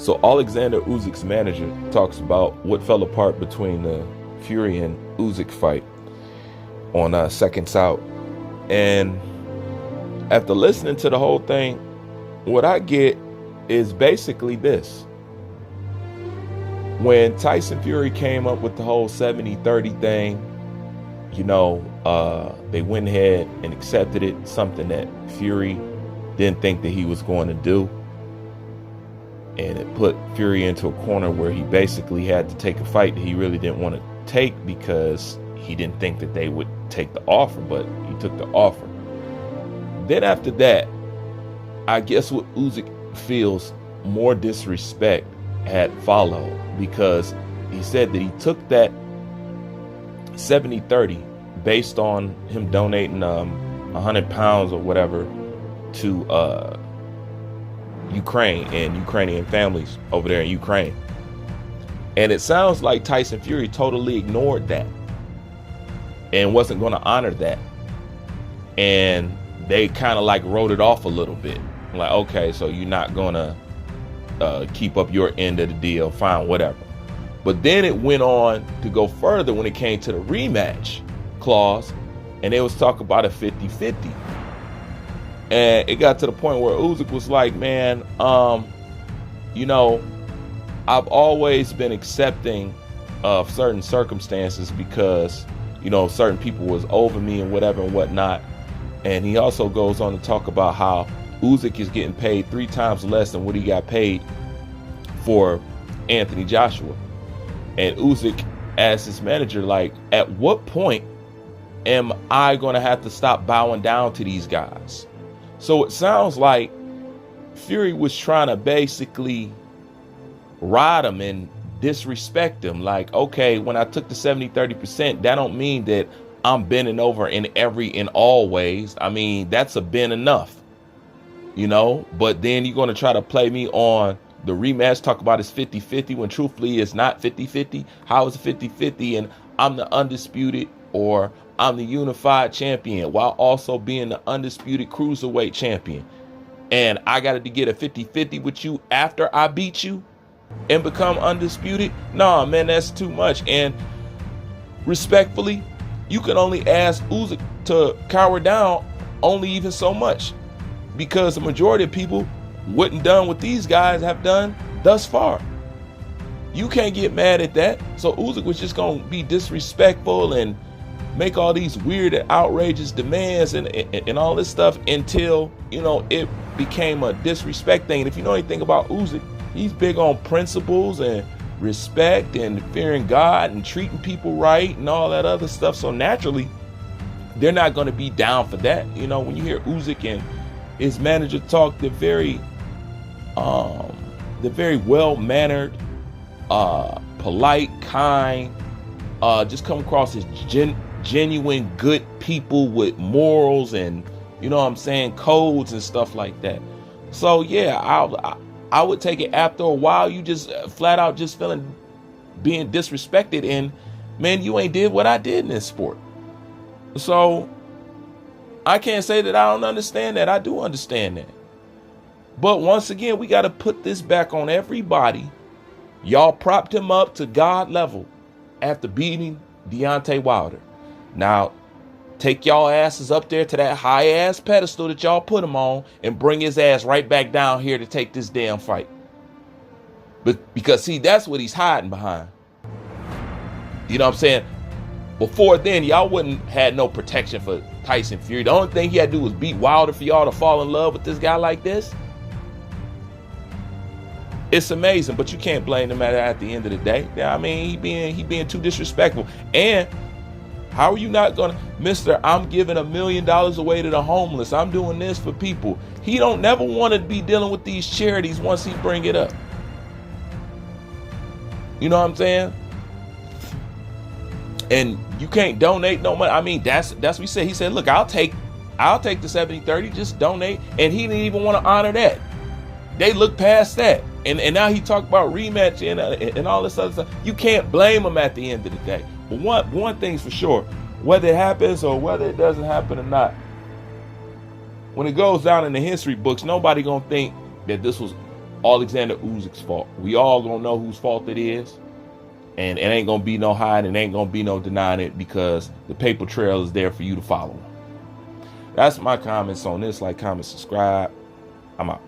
So Oleksandr Usyk's manager talks about what fell apart between the Fury and Usyk fight on Seconds Out. And after listening to the whole thing, what I get is basically this. When Tyson Fury came up with the whole 70-30 thing, they went ahead and accepted it, something that Fury didn't think that he was going to do. And it put Fury into a corner where he basically had to take a fight that he really didn't want to take because he didn't think that they would take the offer, but he took the offer. Then after that, I guess what Usyk feels more disrespect had followed, because he said that he took that 70-30 based on him donating 100 pounds or whatever to Ukraine and Ukrainian families over there in Ukraine. And it sounds like Tyson Fury totally ignored that and wasn't going to honor that. And they kind of like wrote it off a little bit. Like, okay, so you're not going to keep up your end of the deal, fine, whatever. But then it went on to go further when it came to the rematch clause, and they was talking about a 50-50. And it got to the point where Usyk was like, man, I've always been accepting of certain circumstances because, certain people was over me and whatever and whatnot. And he also goes on to talk about how Usyk is getting paid 3 times less than what he got paid for Anthony Joshua. And Usyk asked his manager, like, at what point am I going to have to stop bowing down to these guys? So it sounds like Fury was trying to basically ride him and disrespect him. Like, okay, when I took the 70-30%, that don't mean that I'm bending over in every and all ways. I mean, that's a bend enough, but then you're going to try to play me on the rematch, talk about it's 50-50 when truthfully it's not 50-50. How is it 50-50 and I'm the undisputed or I'm the unified champion while also being the undisputed cruiserweight champion? And I got to get a 50-50 with you after I beat you and become undisputed? Nah, man, that's too much. And respectfully, you can only ask Usyk to cower down only even so much, because the majority of people wouldn't done what these guys have done thus far. You can't get mad at that. So Usyk was just going to be disrespectful and make all these weird and outrageous demands and all this stuff until, it became a disrespect thing. And if you know anything about Usyk, he's big on principles and respect and fearing God and treating people right and all that other stuff. So naturally, they're not going to be down for that. When you hear Usyk and his manager talk, they're very well-mannered, polite, kind, just come across as genuine, good people with morals and, codes and stuff like that. So yeah, I would take it after a while. You just flat out just being disrespected, and man, you ain't did what I did in this sport. So I can't say that I don't understand that. I do understand that. But once again, we got to put this back on everybody. Y'all propped him up to God level after beating Deontay Wilder. Now, take y'all asses up there to that high ass pedestal that y'all put him on and bring his ass right back down here to take this damn fight. But because see, that's what he's hiding behind. You know what I'm saying? Before then, y'all wouldn't had no protection for Tyson Fury. The only thing he had to do was beat Wilder for y'all to fall in love with this guy like this. It's amazing, but you can't blame him at the end of the day. I mean, he being too disrespectful. And how are you not gonna, Mr. I'm giving $1 million away to the homeless, I'm doing this for people. He don't never want to be dealing with these charities once he bring it up. You know what I'm saying? And you can't donate no money. I mean, that's what he said. He said, look, I'll take the 70-30, just donate. And he didn't even want to honor that. They looked past that. And now he talked about rematch and all this other stuff. You can't blame him at the end of the day. But one thing's for sure, whether it happens or whether it doesn't happen or not, when it goes down in the history books, nobody gonna think that this was Oleksandr Usyk's fault. We all gonna know whose fault it is, and it ain't gonna be no hiding, it ain't gonna be no denying it, because the paper trail is there for you to follow. That's my comments on this. Like, comment, subscribe. I'm out.